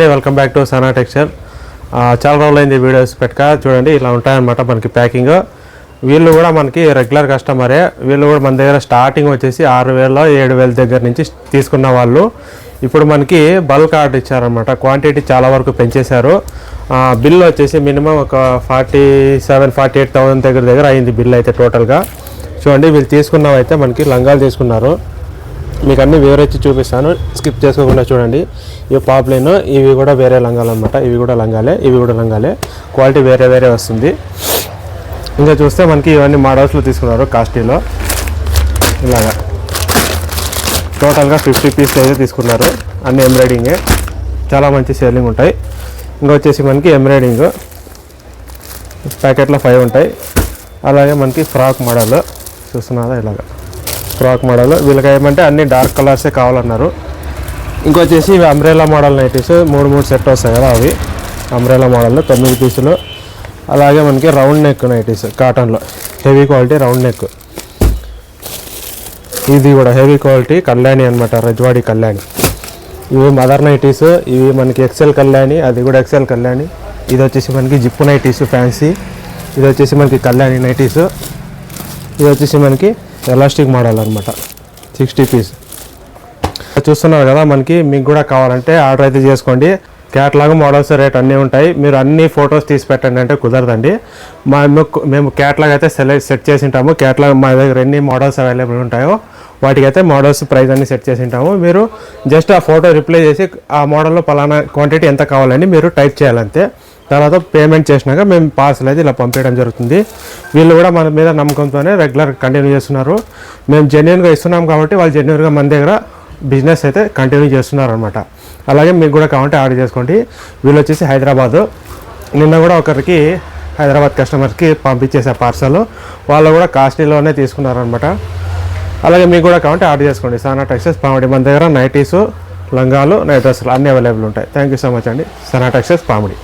Welcome back to Sana textile. చాలా రోజులైంది videos పెట్టక. చూడండి ఇలా ఉంటాయన్నమాట మనకి ప్యాకింగ్. వీళ్ళు కూడా మనకి రెగ్యులర్ కస్టమరే. వీళ్ళు కూడా మన దగ్గర స్టార్టింగ్ వచ్చేసి 6,000-7,000 దగ్గర నుంచి తీసుకున్న వాళ్ళు ఇప్పుడు మనకి బల్క్ ఆర్డర్ ఇచ్చారనమాట. క్వాంటిటీ చాలా వరకు పెంచేశారు. బిల్ వచ్చేసి మినిమం ఒక 47,000-48,000 దగ్గర అయింది బిల్ అయితే టోటల్గా. చూడండి వీళ్ళు తీసుకున్నవైతే మనకి లంగాలు తీసుకున్నారు. మీకు అన్నీ వివరించి చూపిస్తాను, స్కిప్ చేసుకోకుండా చూడండి. ఇవి పాప్లైన్, ఇవి కూడా వేరే లంగాలు అనమాట. ఇవి కూడా లంగాలే, ఇవి కూడా లంగాలే. క్వాలిటీ వేరే వేరే వస్తుంది. ఇంకా చూస్తే మనకి ఇవన్నీ మోడల్స్లో తీసుకున్నారు. కాస్టీలో ఇలాగా టోటల్గా 50 పీస్ అయితే తీసుకున్నారు. అన్ని ఎంబ్రాయిడింగే, చాలా మంచి సేలింగ్ ఉంటాయి. ఇంకా వచ్చేసి మనకి ఎంబ్రాయిడింగ్ ప్యాకెట్లో 5 ఉంటాయి. అలాగే మనకి ఫ్రాక్ మోడల్ చూస్తున్నారా, ఇలాగా ఫ్రాక్ మోడల్. వీళ్ళకి ఏమంటే అన్ని డార్క్ కలర్సే కావాలన్నారు. ఇంకొచ్చేసి ఇవి అంబ్రెల్లా మోడల్ నైటీస్ 3 సెట్ వస్తాయి కదా, అవి అంబ్రెల్లా మోడల్ 9 పీసులు. అలాగే మనకి రౌండ్ నెక్ నైటీస్ కాటన్లో హెవీ క్వాలిటీ రౌండ్ నెక్. ఇది కూడా హెవీ క్వాలిటీ కళ్యాణి అనమాట, రజ్వాడి కళ్యాణి. ఇవి మదర్ నైటీస్, ఇవి మనకి ఎక్సెల్ కళ్యాణి, అది కూడా ఎక్సెల్ కళ్యాణి. ఇది వచ్చేసి మనకి జిప్పు నైటీస్ ఫ్యాన్సీ. ఇది వచ్చేసి మనకి కళ్యాణి నైటీస్. ఇది వచ్చేసి మనకి ఎలాస్టిక్ మోడల్ అనమాట, 60 పీస్. చూస్తున్నారు కదా, మనకి మీకు కూడా కావాలంటే ఆర్డర్ అయితే చేసుకోండి. క్యాట్లాగ్ మోడల్స్ రేట్ అన్నీ ఉంటాయి. మీరు అన్ని ఫొటోస్ తీసి పెట్టండి అంటే కుదరదండి. మేము క్యాట్లాగ్ అయితే సెట్ చేసి ఉంటాము. క్యాట్లాగ్ మా దగ్గర ఎన్ని మోడల్స్ అవైలబుల్ ఉంటాయో వాటికైతే మోడల్స్ ప్రైస్ అన్ని సెట్ చేసి ఉంటాము. మీరు జస్ట్ ఆ ఫోటో రిప్లై చేసి ఆ మోడల్లో పలానా క్వాంటిటీ ఎంత కావాలని మీరు టైప్ చేయాలంతే. తర్వాత పేమెంట్ చేసినాక మేము పార్సల్ అయితే ఇలా పంపించడం జరుగుతుంది. వీళ్ళు కూడా మన మీద నమ్మకంతోనే రెగ్యులర్ కంటిన్యూ చేస్తున్నారు. మేము జెన్యున్గా ఇస్తున్నాం కాబట్టి వాళ్ళు జెన్యున్గా మన దగ్గర బిజినెస్ అయితే కంటిన్యూ చేస్తున్నారు అనమాట. అలాగే మీకు కూడా కావాలంటే ఆర్డర్ చేసుకోండి. వీళ్ళు వచ్చేసి హైదరాబాదు. నిన్న కూడా ఒకరికి హైదరాబాద్ కస్టమర్కి పంపించేసే పార్సల్. వాళ్ళు కూడా కాస్ట్లీలోనే తీసుకున్నారనమాట. అలాగే మీకు కూడా కావాలంటే ఆర్డర్ చేసుకోండి. సనా టెక్స్టైల్స్ పామిడి. మన దగ్గర నైటీసు, లంగాలు, నైట్ డ్రెస్సులు అన్నీ అవైలబుల్ ఉంటాయి. థ్యాంక్ యూ సో మచ్ అండి. సనా టెక్స్టైల్స్ పామిడి.